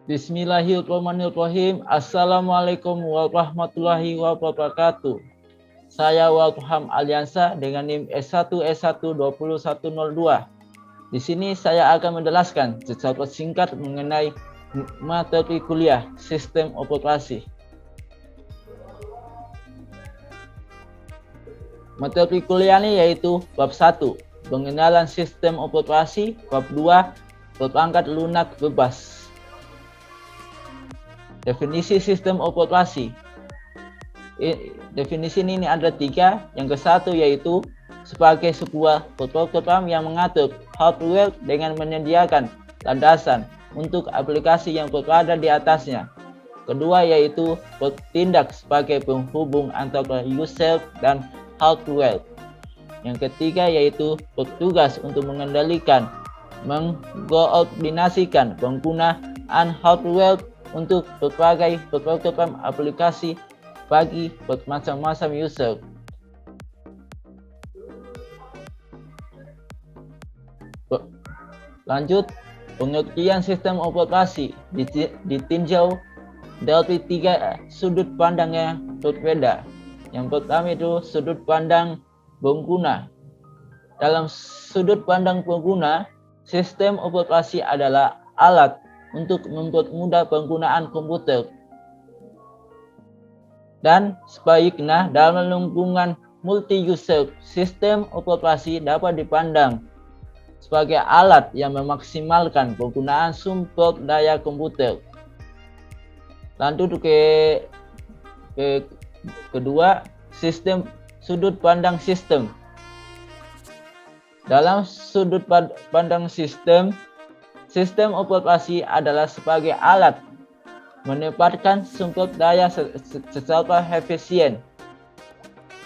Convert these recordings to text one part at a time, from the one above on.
Bismillahirrahmanirrahim. Assalamualaikum warahmatullahi wabarakatuh. Saya Walham Aliansa dengan NIM S1S12102. Di sini saya akan menjelaskan secara singkat mengenai materi kuliah sistem operasi. Materi kuliahnya yaitu bab 1, pengenalan sistem operasi, bab 2, perangkat lunak bebas. Definisi sistem operasi. Definisi ini ada 3. Yang ke-1 yaitu sebagai sebuah program yang mengatur hardware dengan menyediakan landasan untuk aplikasi yang berada di atasnya. Kedua yaitu bertindak sebagai penghubung antara user dan hardware. Yang ketiga yaitu bertugas untuk mengendalikan, mengkoordinasikan penggunaan hardware untuk berbagai program aplikasi bagi bermacam-macam user. Lanjut, pengertian sistem operasi ditinjau dari 3 sudut pandang yang berbeda. Yang pertama itu sudut pandang pengguna. Dalam sudut pandang pengguna, sistem operasi adalah alat untuk mempermudah penggunaan komputer. Dan sebaliknya dalam lingkungan multi-user, sistem operasi dapat dipandang sebagai alat yang memaksimalkan penggunaan sumber daya komputer. Lanjut kedua, sudut pandang sistem. Dalam sudut pandang sistem operasi adalah sebagai alat menempatkan sumber daya secara efisien.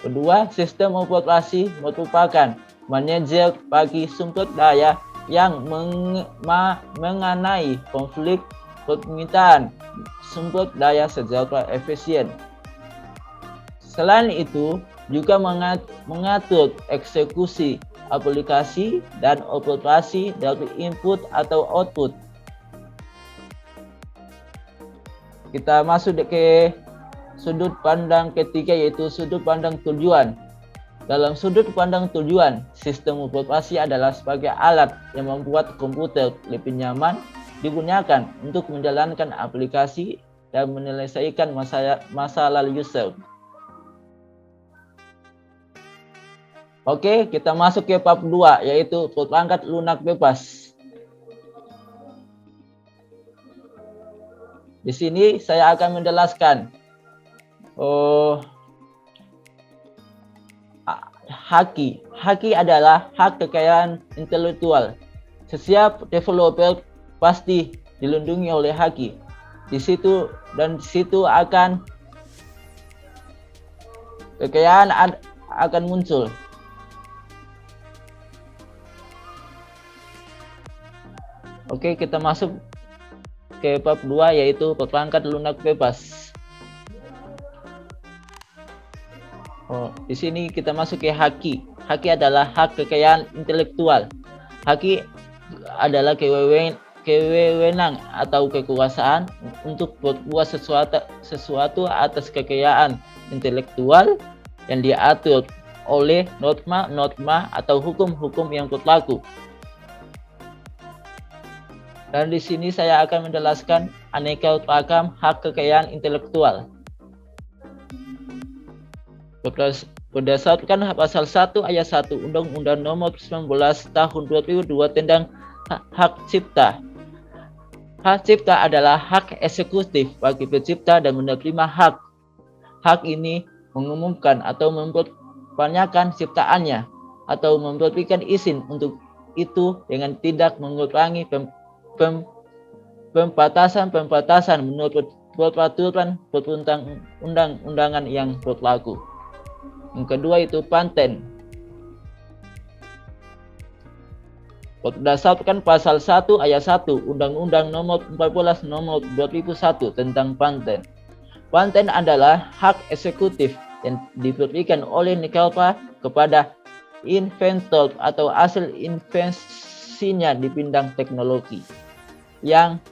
Kedua, sistem operasi merupakan manajer bagi sumber daya yang mengenai konflik permintaan sumber daya secara efisien. Selain itu, juga mengatur eksekusi aplikasi dan operasi dari input atau output. Kita masuk ke sudut pandang ketiga yaitu sudut pandang tujuan. Dalam sudut pandang tujuan, sistem operasi adalah sebagai alat yang membuat komputer lebih nyaman digunakan untuk menjalankan aplikasi dan menyelesaikan masalah user. Oke, kita masuk ke bab 2 yaitu perangkat lunak bebas. Di sini saya akan menjelaskan haki adalah hak kekayaan intelektual. Setiap developer pasti dilindungi oleh haki. Di situ akan kekayaan akan muncul. Oke, kita masuk ke bab 2 yaitu perangkat lunak bebas. Di sini kita masuk ke haki. Haki adalah hak kekayaan intelektual. Haki adalah kewenangan atau kekuasaan untuk berbuat sesuatu atas kekayaan intelektual yang diatur oleh norma atau hukum-hukum yang berlaku. Dan di sini saya akan menjelaskan aneka ragam hak kekayaan intelektual. Berdasarkan pasal 1 ayat 1 Undang-Undang Nomor 19 Tahun 2002 tentang hak cipta. Hak cipta adalah hak eksekutif bagi pencipta dan menerima hak. Hak ini mengumumkan atau memperbanyakan ciptaannya atau memberikan izin untuk itu dengan tidak mengurangi pembatasan menurut peraturan perundang-undangan yang berlaku. Yang kedua itu paten. Berdasarkan pasal 1 ayat 1 Undang-Undang Nomor 14 Nomor 2001 tentang paten. Paten adalah hak eksekutif yang diberikan oleh negara kepada inventor atau hasil inventasinya di bidang teknologi yang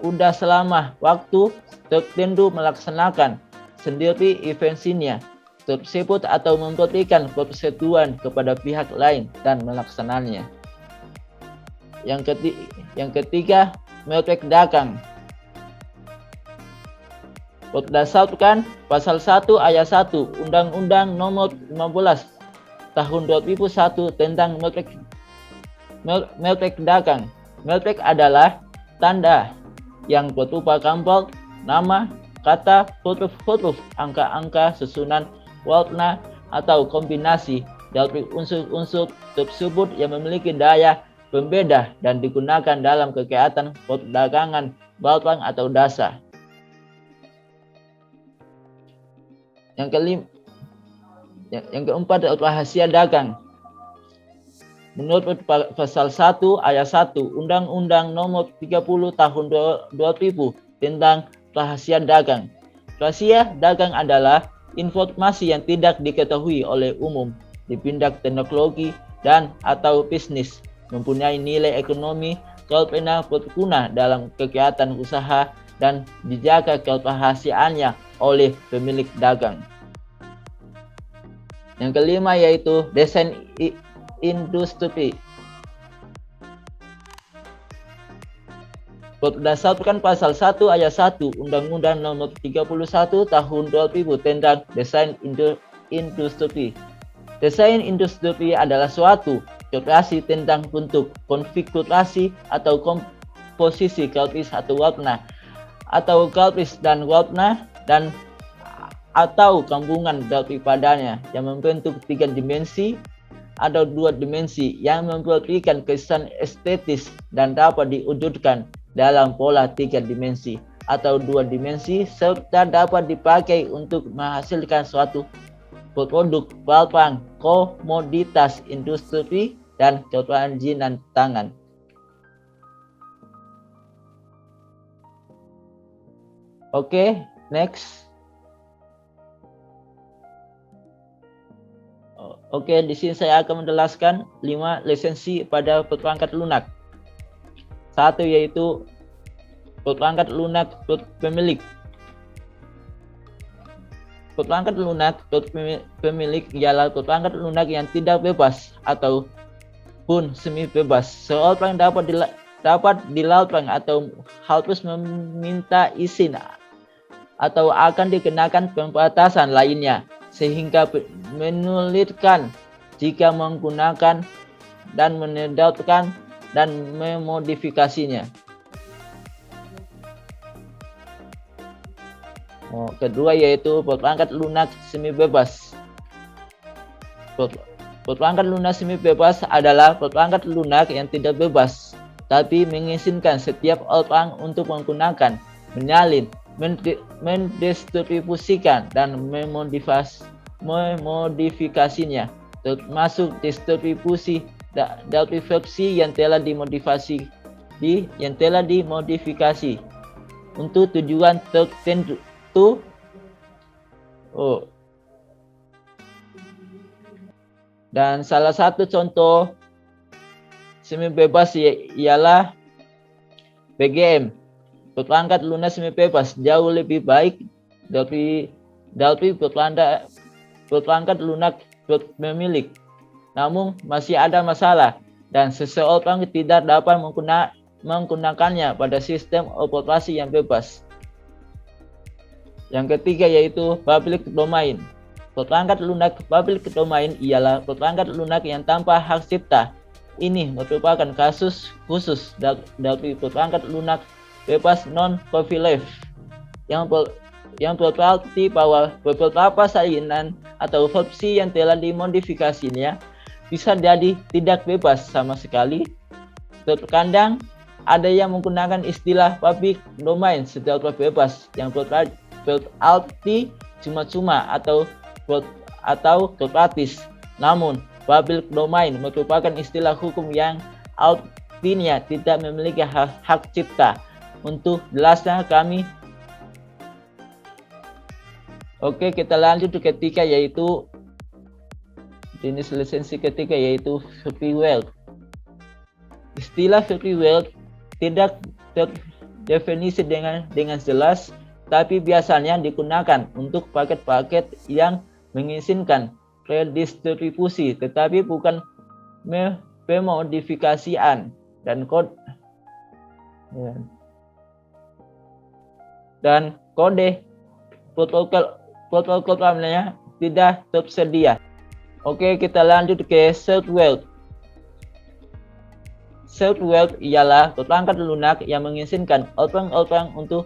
sudah selama waktu tertentu melaksanakan sendiri eventnya tersebut atau memberikan persetujuan kepada pihak lain dan melaksananya. Yang ketiga, merek dagang. Berdasarkan pasal 1 ayat 1 Undang-Undang Nomor 15 Tahun 2001 tentang merek dagang. Merek adalah tanda yang berupa gambar, nama, kata, huruf-huruf, angka-angka, susunan, warna, atau kombinasi dari unsur-unsur tersebut yang memiliki daya pembeda dan digunakan dalam kegiatan perdagangan barang atau jasa. Yang keempat, rahasia dagang. Menurut pasal 1 ayat 1 Undang-Undang Nomor 30 Tahun 2000 tentang rahasia dagang. Rahasia dagang adalah informasi yang tidak diketahui oleh umum di bidang teknologi dan atau bisnis, mempunyai nilai ekonomi, karena berguna dalam kegiatan usaha dan dijaga kerahasiaannya oleh pemilik dagang. Yang kelima yaitu desain industri. Berdasarkan pasal 1 ayat 1 Undang-Undang Nomor 31 Tahun 2000 tentang desain industri. Desain industri adalah suatu kreasi tentang bentuk, konfigurasi atau komposisi garis atau warna, atau garis dan warna dan atau gabungan daripadanya yang membentuk 3 dimensi atau 2 dimensi yang memberikan kesan estetis dan dapat diwujudkan dalam pola 3 dimensi atau 2 dimensi serta dapat dipakai untuk menghasilkan suatu produk barang, komoditas industri dan kerajinan tangan. Oke, next. Oke, di sini saya akan menjelaskan 5 lisensi pada perangkat lunak. 1 yaitu perangkat lunak pemilik. Perangkat lunak pemilik ialah perangkat lunak yang tidak bebas atau pun semi bebas. Seorang dapat dilarang atau harus meminta izin atau akan dikenakan pembatasan lainnya, sehingga menyulitkan jika menggunakan dan menedarkan dan memodifikasinya. Kedua yaitu perangkat lunak semi bebas. Perangkat lunak semi bebas adalah perangkat lunak yang tidak bebas, tapi mengizinkan setiap orang untuk menggunakan, menyalin, mendistribusikan dan memodifikasinya, termasuk distribusi dari versi yang telah dimodifikasi untuk tujuan tertentu. Dan salah satu contoh semi bebas ialah BGM. Perangkat lunak semi bebas jauh lebih baik dari perangkat lunak pemilik. Namun masih ada masalah dan seseorang tidak dapat menggunakannya pada sistem operasi yang bebas. Yang ketiga yaitu public domain. Perangkat lunak public domain ialah perangkat lunak yang tanpa hak cipta. Ini merupakan kasus khusus dari perangkat lunak bebas non-copyleft yang berarti bahwa beberapa salinan atau versi yang telah dimodifikasinya bisa jadi tidak bebas sama sekali. Terkadang ada yang menggunakan istilah public domain secara bebas yang berarti cuma-cuma atau gratis. Namun public domain merupakan istilah hukum yang artinya tidak memiliki hak cipta. Untuk jelasnya Oke, kita lanjut ke ketiga yaitu jenis lisensi ketiga yaitu freeware. Istilah freeware tidak definisi dengan jelas, tapi biasanya digunakan untuk paket-paket yang mengizinkan redistribusi tetapi bukan pemodifikasian dan kode protokolnya tidak tersedia. Oke, kita lanjut ke shared world. Shared world ialah perangkat lunak yang mengizinkan orang-orang untuk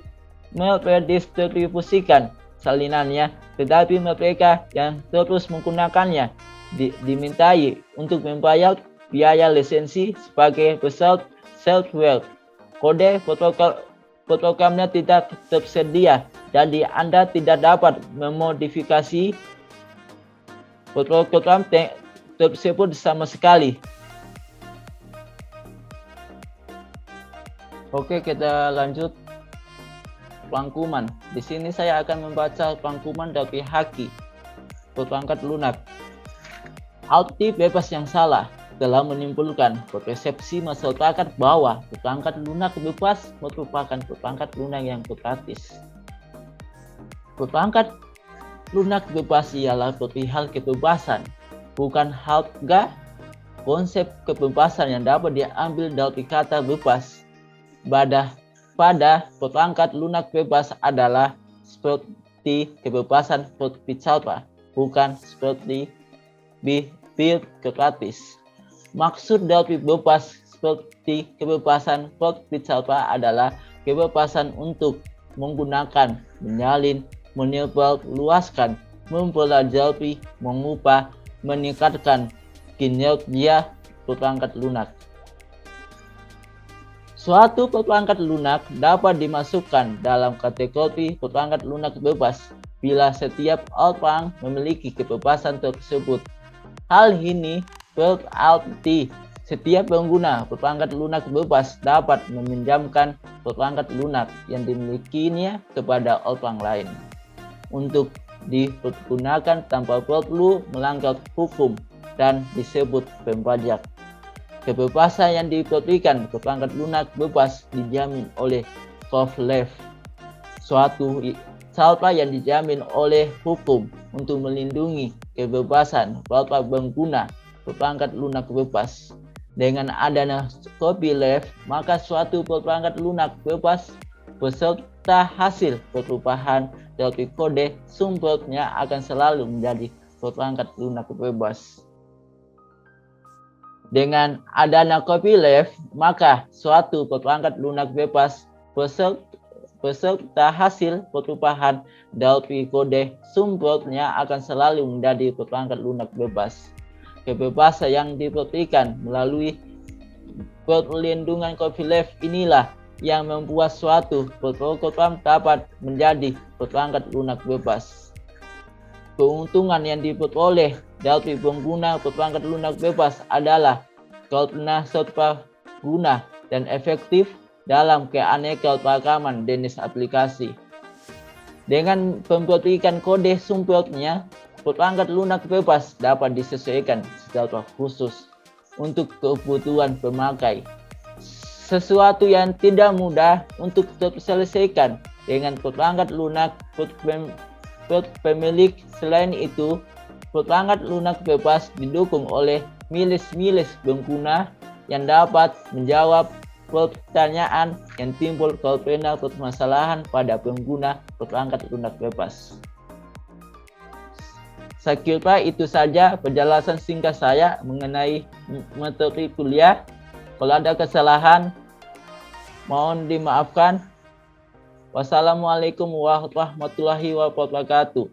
meredistribusikan salinannya, tetapi mereka yang terus menggunakannya dimintai untuk membayar biaya lisensi sebagai peserta shared world. Kode protokolnya tidak tersedia, jadi Anda tidak dapat memodifikasi program tersebut sama sekali. Oke, kita lanjut. Rangkuman. Di sini saya akan membaca rangkuman dari Haki, perangkat lunak. Arti bebas yang salah telah menimbulkan persepsi masyarakat bahwa perangkat lunak bebas merupakan perangkat lunak yang gratis. Perangkat lunak bebas ialah perihal kebebasan, bukan harga. Konsep kebebasan yang dapat diambil dari kata bebas pada perangkat lunak bebas adalah seperti kebebasan berbicara, bukan seperti gratis. Maksud dari bebas seperti kebebasan berbicara adalah kebebasan untuk menggunakan, menyalin, menyebar luaskan, mempelajari, mengubah, meningkatkan kinerja perangkat lunak. Suatu perangkat lunak dapat dimasukkan dalam kategori perangkat lunak bebas bila setiap orang memiliki kebebasan tersebut. Hal ini berarti setiap pengguna perangkat lunak bebas dapat meminjamkan perangkat lunak yang dimilikinya kepada orang lain untuk dipergunakan tanpa perlu melanggar hukum dan disebut pembajak. Kebebasan yang diberikan ke perangkat lunak bebas dijamin oleh copyleft, suatu cara yang dijamin oleh hukum untuk melindungi kebebasan para pengguna perangkat lunak bebas. Dengan adanya copyleft, maka suatu perangkat lunak bebas beserta hasil perubahan dari kode sumbernya akan selalu menjadi perangkat lunak bebas. Dengan adanya copyleft, maka suatu perangkat lunak bebas beserta hasil perubahan dari kode sumbernya akan selalu menjadi perangkat lunak bebas. Kebebasan yang diberikan melalui perlindungan copyleft inilah yang membuat suatu program dapat menjadi perangkat lunak bebas. Keuntungan yang diperoleh dari pengguna perangkat lunak bebas adalah karena serba guna dan efektif dalam keanekaragaman jenis aplikasi. Dengan memberikan kode sumbernya, perangkat lunak bebas dapat disesuaikan secara khusus untuk kebutuhan pemakai. Sesuatu yang tidak mudah untuk terselesaikan dengan perangkat lunak pemilik. Selain itu, perangkat lunak bebas didukung oleh milis-milis pengguna yang dapat menjawab pertanyaan yang timbul karena permasalahan pada pengguna perangkat lunak bebas. Saya kira itu saja penjelasan singkat saya mengenai materi kuliah. Kalau ada kesalahan, mohon dimaafkan. Wassalamualaikum warahmatullahi wabarakatuh.